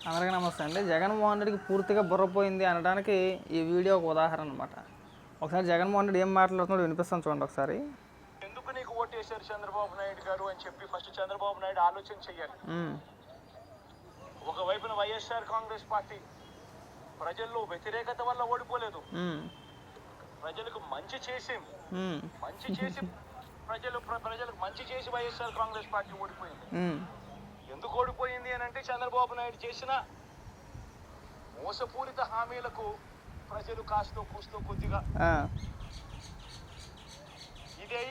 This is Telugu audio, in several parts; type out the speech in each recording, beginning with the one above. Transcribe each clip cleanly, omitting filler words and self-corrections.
అందరికీ నమస్తే అండి. జగన్మోహన్ రెడ్డికి పూర్తిగా బుర్రపోయింది అనడానికి ఈ వీడియో ఒక ఉదాహరణ అనమాట. ఒకసారి జగన్మోహన్ రెడ్డి ఏం మాట్లాడుతున్నాడో వినిపిస్తాను చూడండి ఒకసారి. ఎందుకు నీకు ఓటేశారు చంద్రబాబు నాయుడు గారు అని చెప్పి ఫస్ట్ చంద్రబాబు నాయుడు ఆలోచన చెయ్యాలి. ఒకవైపున వైఎస్ఆర్ కాంగ్రెస్ పార్టీ ప్రజల్లో వ్యతిరేకత వల్ల ఓడిపోలేదు, ప్రజలకు మంచి చేసి ప్రజలకు మంచి చేసి వైఎస్ఆర్ కాంగ్రెస్ పార్టీ ఓడిపోయింది. ఎందుకు ఓడిపోయింది అని అంటే చంద్రబాబు నాయుడు చేసిన మోసపూరిత హామీలకు ప్రజలు కాస్తో కూస్తో కొద్దిగా ఇదే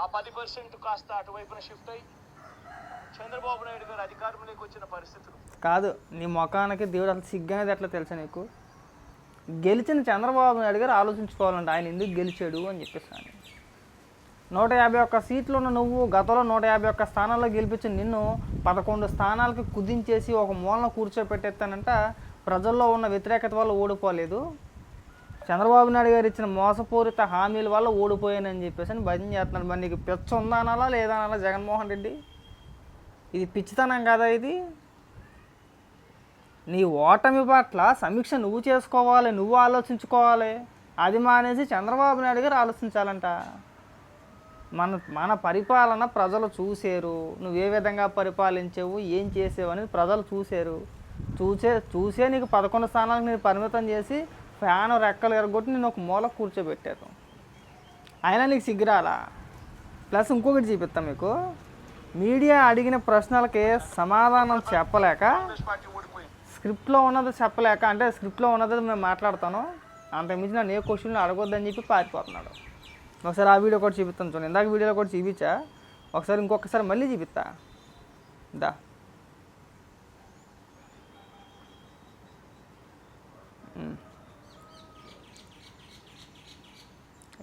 ఆ 10% కాస్త అటువైపున షిఫ్ట్ అయ్యి చంద్రబాబు నాయుడు గారు అధికారంలోకి వచ్చిన పరిస్థితులు కాదు. నీ ముఖానికి దేవుడు అసలు సిగ్గనేది ఎట్లా తెలుసా నీకు? గెలిచిన చంద్రబాబు నాయుడు గారు ఆలోచించుకోవాలంటే ఆయన ఎందుకు గెలిచాడు అని చెప్పేసాను. 151 సీట్లు ఉన్న నువ్వు గతంలో 151 స్థానాల్లో గెలిపించి నిన్ను 11 స్థానాలకి కుదించేసి ఒక మూలన కూర్చోపెట్టేస్తానంట ప్రజల్లో ఉన్న వ్యతిరేకత వల్ల ఓడిపోలేదు, చంద్రబాబు నాయుడు గారు ఇచ్చిన మోసపూరిత హామీల వల్ల ఓడిపోయానని చెప్పేసి అని భజన చేస్తున్నాడు. మరి నీకు పిచ్చ ఉందనాలా లేదనాలా జగన్మోహన్ రెడ్డి? ఇది పిచ్చితనం కదా ఇది? నీ ఓటమి పట్ల సమీక్ష నువ్వు చేసుకోవాలి, నువ్వు ఆలోచించుకోవాలి. అది మానేసి చంద్రబాబు నాయుడు గారు ఆలోచించాలంట. మన పరిపాలన ప్రజలు చూసారు, నువ్వు ఏ విధంగా పరిపాలించావు, ఏం చేసావు అనేది ప్రజలు చూసారు. చూసే నీకు 11 స్థానాలకు నేను పరిమితం చేసి ఫ్యాన్ రెక్కలు ఎరగొట్టి నేను ఒక మూల కూర్చోబెట్టారు. అయినా నీకు సిగ్గురాలా? ప్లస్ ఇంకొకటి చూపిస్తాను మీకు. మీడియా అడిగిన ప్రశ్నలకి సమాధానం చెప్పలేక, స్క్రిప్ట్లో ఉన్నది చెప్పలేక, అంటే స్క్రిప్ట్లో ఉన్నది మేము మాట్లాడతాను అంతకుమించి నన్ను ఏ క్వశ్చన్లు అడగొద్దని చెప్పి పారిపోతున్నాడు. ఒకసారి ఆ వీడియో కూడా చూపిస్తాను చూడండి. ఇందాక వీడియోలో కూడా చూపించా, ఒకసారి ఇంకొకసారి మళ్ళీ చూపిస్తా దా.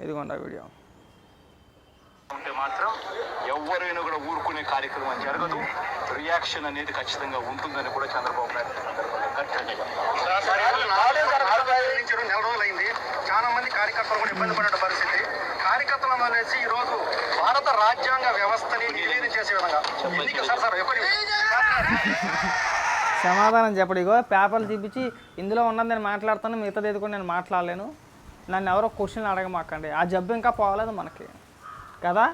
ఇదిగోండి ఆ వీడియో. ఉంటే మాత్రం ఎవరైనా కూడా ఊరుకునే కార్యక్రమం జరగదు, రియాక్షన్ అనేది ఖచ్చితంగా ఉంటుందని కూడా చంద్రబాబు నాయుడు నెల రోజులైంది. చాలా మంది కార్యకర్తలు కూడా ఇబ్బంది పడే పరిస్థితి. కార్యకర్తలను అనేసి ఈ రోజు భారత రాజ్యాంగ వ్యవస్థని విలీనం చేసే విధంగా సమాధానం చెప్పడు. ఇగో పేపర్లు చూపించి ఇందులో ఉన్నది నేను మాట్లాడతాను, మిగతాది ఏది కూడా నేను మాట్లాడలేను, నన్ను ఎవరో క్వశ్చన్లు అడగమాకండి. ఆ జబ్బు ఇంకా పోలేదు మనకి కదా.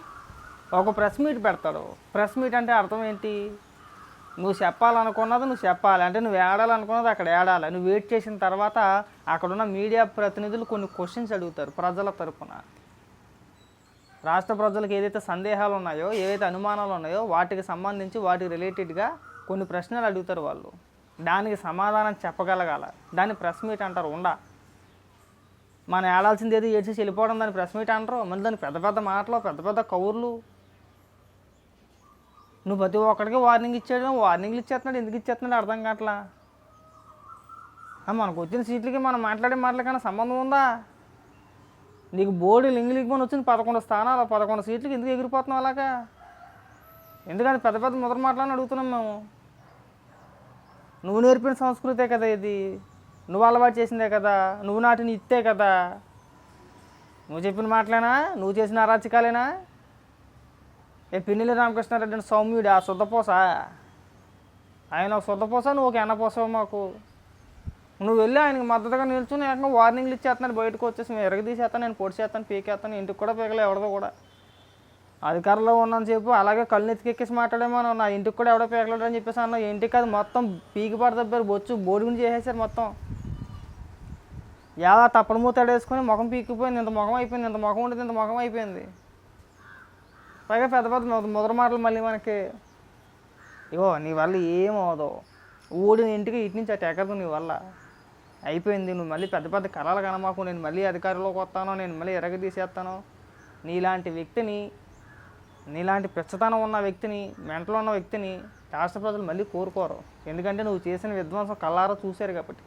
ఒక ప్రెస్ మీట్ పెడతాడు. ప్రెస్ మీట్ అంటే అర్థం ఏంటి? నువ్వు చెప్పాలనుకున్నది నువ్వు చెప్పాలి, అంటే నువ్వు ఏడాలనుకున్నది అక్కడ ఏడాలి. నువ్వు వెయిట్ చేసిన తర్వాత అక్కడున్న మీడియా ప్రతినిధులు కొన్ని క్వశ్చన్స్ అడుగుతారు ప్రజల తరపున. రాష్ట్ర ప్రజలకు ఏదైతే సందేహాలు ఉన్నాయో, ఏవైతే అనుమానాలు ఉన్నాయో వాటికి సంబంధించి వాటికి రిలేటెడ్గా కొన్ని ప్రశ్నలు అడుగుతారు వాళ్ళు. దానికి సమాధానం చెప్పగలగాల. దాన్ని ప్రెస్ మీట్ అంటారు. మనం ఏడాల్సింది ఏదో ఏడ్చేసి వెళ్ళిపోవడం దాన్ని ప్రెస్ మీట్ అంటారు. మళ్ళీ దానికి పెద్ద పెద్ద మాటలు, పెద్ద పెద్ద కౌర్లు. నువ్వు ప్రతి ఒక్కడికి వార్నింగ్ వార్నింగ్లు ఇచ్చేస్తున్నాడు. ఎందుకు ఇచ్చేస్తున్నాడు అర్థం కావట్లా. మనకు వచ్చిన సీట్లకి మనం మాట్లాడే మాటలకన్నా సంబంధం ఉందా? నీకు బోర్డు లింగులింగుని వచ్చింది 11 స్థానాలు, 11 సీట్లకి ఎందుకు ఎగిరిపోతున్నావు అలాగా? ఎందుకంటే పెద్ద పెద్ద ముద్ర మాటలని అడుగుతున్నాం మేము. నువ్వు నేర్పిన సంస్కృతే కదా ఇది, నువ్వు అలవాటు చేసిందే కదా, నువ్వు నాటిన ఇత్తే కదా. నువ్వు చెప్పిన మాటలేనా? నువ్వు చేసిన అరాచకాలేనా? పిన్నెల్లి రామకృష్ణారెడ్డి అని సౌమ్యుడు ఆ శుద్ధపోస, ఆయన ఒక శుద్ధపోస, నువ్వు ఒక ఎన్నపోసావు మాకు. నువ్వు వెళ్ళి ఆయనకి మద్దతుగా నిల్చుని ఏకంగా వార్నింగ్లు ఇచ్చేస్తున్నాడు. బయటకు వచ్చేసి మేము ఎరగదీసేస్తాను, నేను పొడి చేస్తాను, పీకేస్తాను, ఇంటికి కూడా పీకలే ఎవడదో కూడా. అధికారంలో ఉన్నాను చెప్పు అలాగే కళ్ళు ఎత్తికెక్కేసి మాట్లాడేమో, నా ఇంటికి కూడా ఎవడో పీకలేడు అని చెప్పేసి అన్న. ఇంటికి అది మొత్తం పీకి పడదబ్బారు, బొచ్చు బోడిగుని చేసేసారు మొత్తం. ఎలా తప్పడు మూతాడు వేసుకొని ముఖం పీకిపోయింది, ఇంత ముఖం అయిపోయింది, ఇంత ముఖం ఉండేది, ఇంత ముఖం అయిపోయింది. పైగా పెద్ద పెద్ద ముద్ర మాటలు మళ్ళీ మనకి. ఇగో నీ వల్ల ఏమవుదో, ఊడిన ఇంటికి ఇటు నుంచి అటు ఎక్కదు నీ వల్ల, అయిపోయింది. నువ్వు మళ్ళీ పెద్ద పెద్ద కళలు కనమాకు, నేను మళ్ళీ అధికారంలోకి వస్తాను, నేను మళ్ళీ ఎరగదీసేస్తాను. నీలాంటి వ్యక్తిని, నీలాంటి పిచ్చతనం ఉన్న వ్యక్తిని, మెంటలో ఉన్న వ్యక్తిని రాష్ట్ర ప్రజలు మళ్ళీ కోరుకోరు. ఎందుకంటే నువ్వు చేసిన విధ్వంసం కళ్ళారా చూశారు కాబట్టి.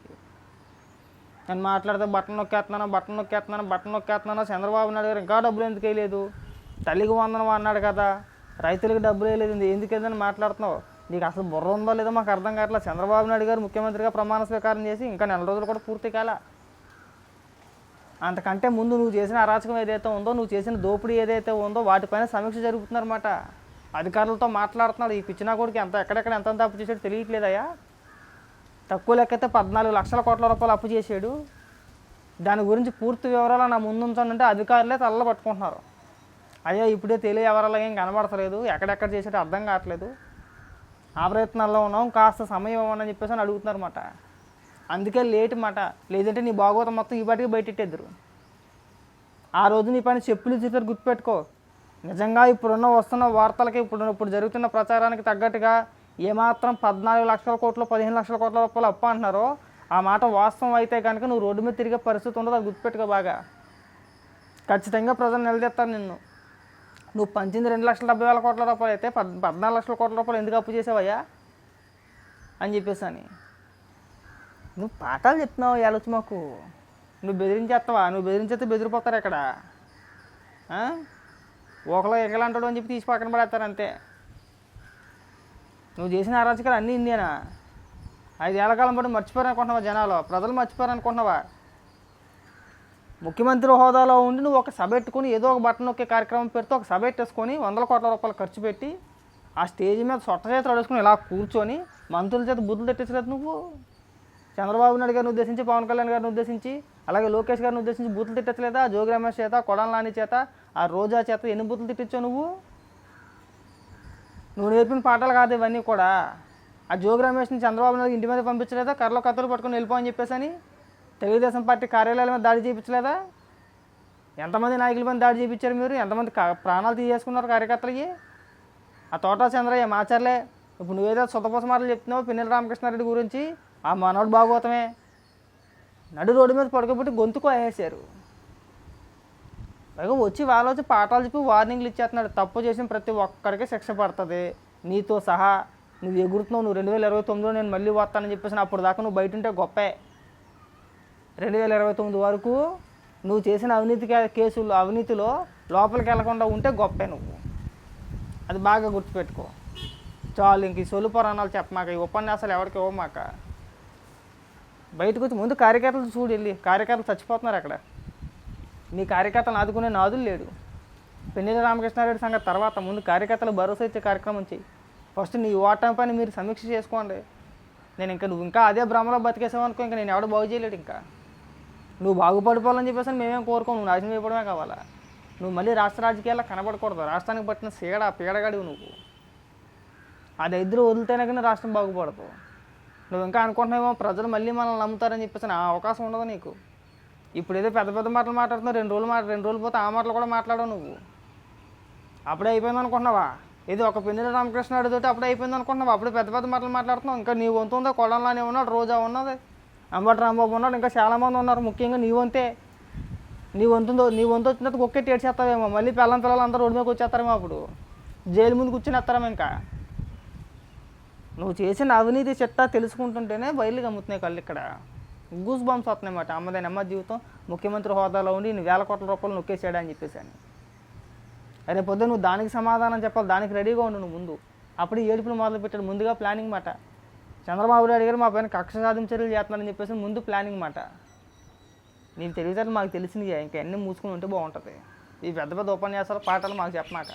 నేను మాట్లాడితే బట్టలు నొక్కేస్తున్నాను. చంద్రబాబు నాయుడు గారు ఇంకా డబ్బులు ఎందుకు వేయలేదు? తల్లికి వందనం అన్నాడు కదా, రైతులకు డబ్బులు వేయలేదు, ఎందుకేదని మాట్లాడుతున్నావు? నీకు అసలు బుర్ర ఉందో లేదో మాకు అర్థం కావట్లేదు. చంద్రబాబు నాయుడు గారు ముఖ్యమంత్రిగా ప్రమాణ స్వీకారం చేసి ఇంకా నెల రోజులు కూడా పూర్తి కాల. అంతకంటే ముందు నువ్వు చేసిన అరాచకం ఏదైతే ఉందో, నువ్వు చేసిన దోపిడీ ఏదైతే ఉందో వాటిపైన సమీక్ష జరుగుతుందన్నమాట. అధికారులతో మాట్లాడుతున్నాడు. ఈ పిచ్చినా కొడుకు ఎక్కడెక్కడ ఎంత తప్పు చేసాడో తెలియట్లేదయ్యా. తక్కువ లెక్కైతే 14 లక్షల కోట్ల రూపాయలు అప్పు చేశాడు. దాని గురించి పూర్తి వివరాలు నా ముందు ఉంచానంటే అధికారులే తల్ల పట్టుకుంటున్నారు. అయ్యో ఇప్పుడే తెలియ వివరాలు ఏం కనబడతలేదు, ఎక్కడెక్కడ చేసేటో అర్థం కావట్లేదు, ఆ ప్రయత్నాల్లో ఉన్నాం, కాస్త సమయం ఇవ్వమని చెప్పేసి అని అడుగుతున్నారన్నమాట. అందుకే లేట్ మాట. లేదంటే నీ భాగవతం మొత్తం ఈ పాటికి బయటెట్టేద్దరు. ఆ రోజు నీ పని చెప్పులు ఇచ్చేసారు, గుర్తుపెట్టుకో. నిజంగా ఇప్పుడున్న వస్తున్న వార్తలకి ఇప్పుడు జరుగుతున్న ప్రచారానికి తగ్గట్టుగా ఏమాత్రం 14 లక్షల కోట్లు 15 లక్షల కోట్ల రూపాయలు అప్పు అంటున్నారో ఆ మాట వాస్తవం అయితే కనుక నువ్వు రోడ్డు మీద తిరిగే పరిస్థితి ఉండదు. అది గుర్తుపెట్టుకో బాగా. ఖచ్చితంగా ప్రజలు నిలదీస్తారు నిన్ను. నువ్వు పంచింది 2,70,000 కోట్ల రూపాయలు అయితే 14 లక్షల కోట్ల రూపాయలు ఎందుకు అప్పు చేసావయ్యా అని చెప్పేసి అని నువ్వు పాఠాలు చెప్తున్నావు. ఆలోచన మాకు నువ్వు బెదిరించేస్తావా? నువ్వు బెదిరించేస్తే బెదిరిపోతారు ఇక్కడ. ఒకలో ఎగలంటాడు అని చెప్పి తీసి పక్కన పడేస్తారు అంతే. నువ్వు చేసిన అరాచకాలు అన్నీ ఇండియానా? 5 ఏళ్ల కాలం పాటు మర్చిపోయారనుకుంటున్నావా జనాలు? ప్రజలు మర్చిపోయారనుకుంటున్నావా? ముఖ్యమంత్రి హోదాలో ఉండి నువ్వు ఒక సభ పెట్టుకొని ఏదో ఒక బట్టన్ నొక్కే కార్యక్రమం పెడితే ఒక సభ పెట్టేసుకొని 100 కోట్ల రూపాయలు ఖర్చు పెట్టి ఆ స్టేజ్ మీద సొట్ట చేతులు అడుగుకొని ఇలా కూర్చొని మంత్రుల చేత బుద్ధులు తెట్టించలేదు నువ్వు. చంద్రబాబు నాయుడు గారిని ఉద్దేశించి, పవన్ కళ్యాణ్ గారిని ఉద్దేశించి, అలాగే లోకేష్ గారిని ఉద్దేశించి బూతులు తిట్టలేదా? జోగి రమేష్ చేత, కొడాల నాని చేత, ఆ రోజా చేత ఎన్ని బూతులు తిట్టించావు నువ్వు నేర్పిన పాఠాలు కాదు ఇవన్నీ కూడా. ఆ జోగి రమేష్ని చంద్రబాబు నాయుడు ఇంటి మీద పంపించలేదా? కర్రలో కత్తులు పట్టుకొని వెళ్ళిపోవని చెప్పేసి అని తెలుగుదేశం పార్టీ కార్యాలయాల మీద దాడి చేయించలేదా? ఎంతమంది నాయకుల మీద దాడి చేయించారు మీరు? ఎంతమంది ప్రాణాలు తీసేసుకున్నారు కార్యకర్తలకి? ఆ తోటా చంద్రయ్య మాచర్లే. ఇప్పుడు నువ్వేదో సొంతపోస మాటలు చెప్తున్నావు పిన్నెల రామకృష్ణారెడ్డి గురించి. ఆ మనోడు భాగవతమే నడు రోడ్డు మీద పడుకోబెట్టి గొంతుకు వేసేశారు. పైగా వచ్చి వాళ్ళు వచ్చి పాఠాలు చెప్పి వార్నింగ్లు ఇచ్చేస్తున్నాడు. తప్పు చేసిన ప్రతి ఒక్కడికి శిక్ష పడుతుంది నీతో సహా. నువ్వు ఎగురుతున్నావు. నువ్వు 2029లో నేను మళ్ళీ వస్తానని చెప్పేసి అప్పుడు దాకా నువ్వు బయట ఉంటే గొప్పే. 2029 వరకు నువ్వు చేసిన కేసులు అవినీతిలో లోపలికి వెళ్లకుండా ఉంటే గొప్పే నువ్వు. అది బాగా గుర్తుపెట్టుకో. చాలు ఇంక ఈ సొల్లు పురాణాలు చెప్పమాక, ఈ ఉపన్యాసాలు ఎవరికి ఇవ్వమాక. బయటకు వచ్చి ముందు కార్యకర్తలు చూడు వెళ్ళి. కార్యకర్తలు చచ్చిపోతున్నారు అక్కడ. నీ కార్యకర్తలను ఆదుకునే నాదులు లేడు. పిన్నెల రామకృష్ణారెడ్డి సంగతి తర్వాత ముందు కార్యకర్తలు భరోసా ఇచ్చే కార్యక్రమం చేయి. ఫస్ట్ నీ ఓటమి పని మీరు సమీక్ష చేసుకోండి. నువ్వు ఇంకా అదే భ్రమలో బతికేసావనుకో ఇంకా నేను ఎవడో బాగు చేయలేడు. ఇంకా నువ్వు బాగుపడిపోవాలని చెప్పేసి మేమేం కోరుకోము. నువ్వు నాశనం అయిపోవడమే కావాలా. నువ్వు మళ్ళీ రాష్ట్ర రాజకీయాల్లో కనబడకూడదు. రాష్ట్రానికి పట్టిన పీడగాడివి నువ్వు. అది ఇద్దరు వదిలితేనే కానీ రాష్ట్రం బాగుపడదు. నువ్వు ఇంకా అనుకుంటున్నావేమో ప్రజలు మళ్ళీ మనల్ని నమ్ముతారని చెప్పేసి ఆ అవకాశం ఉండదు నీకు. ఇప్పుడు ఏదో పెద్ద పెద్ద మాటలు మాట్లాడుతున్నావు. 2 రోజులు పోతే ఆ మాటలు కూడా మాట్లాడవు నువ్వు. అప్పుడే అయిపోయింది అనుకుంటున్నావా? ఇది ఒక పిన్నెల రామకృష్ణారెడ్డి తోటి అప్పుడే అయిపోయింది అనుకుంటున్నావా? అప్పుడే పెద్ద పెద్ద మాటలు మాట్లాడుతున్నావు. ఇంకా నీ వంతు ఉందో కొడంలానే ఉన్నాడు, రోజా ఉన్నది, అంబటి రాంబాబు ఉన్నాడు, ఇంకా చాలామంది ఉన్నారు. ముఖ్యంగా నీ వంతే. నీ వంతు వచ్చినందుకు ఒక్కెట్టి ఏడ్చేస్తావేమో. మళ్ళీ పిల్లలు అందరూ రోడ్డు మీదకి వచ్చేస్తారేమో. అప్పుడు జైలు ముందు కూర్చొని వేస్తారేమో. ఇంకా నువ్వు చేసిన అవినీతి చిట్టా తెలుసుకుంటుంటేనే బయలు గమ్ముతున్నాయి కళ్ళు. ఇక్కడ గూస్ బంప్స్ వస్తున్నాయి అన్నమాట. అమ్మ జీవితం ముఖ్యమంత్రి హోదాలో ఉండి 1,000 కోట్ల రూపాయలు నొక్కేసాడు అని చెప్పేసి అని. అరే పొద్దున్న నువ్వు దానికి సమాధానం చెప్పాలి. దానికి రెడీగా ఉండు నువ్వు ముందు. అప్పుడు ఏడుపులు మొదలు పెట్టాడు. ముందుగా ప్లానింగ్ మాట. చంద్రబాబు నాయుడు గారు మా పైన కక్ష సాధింపు చర్యలు చేస్తున్నారని చెప్పేసి ముందు ప్లానింగ్ మాట. నీకు తెలియదు మాకు తెలిసింది. ఇంకా అన్నీ మూసుకుని ఉంటే బాగుంటుంది. ఈ పెద్ద పెద్ద ఉపన్యాసాలు పాఠాలు మాకు చెప్పమాక.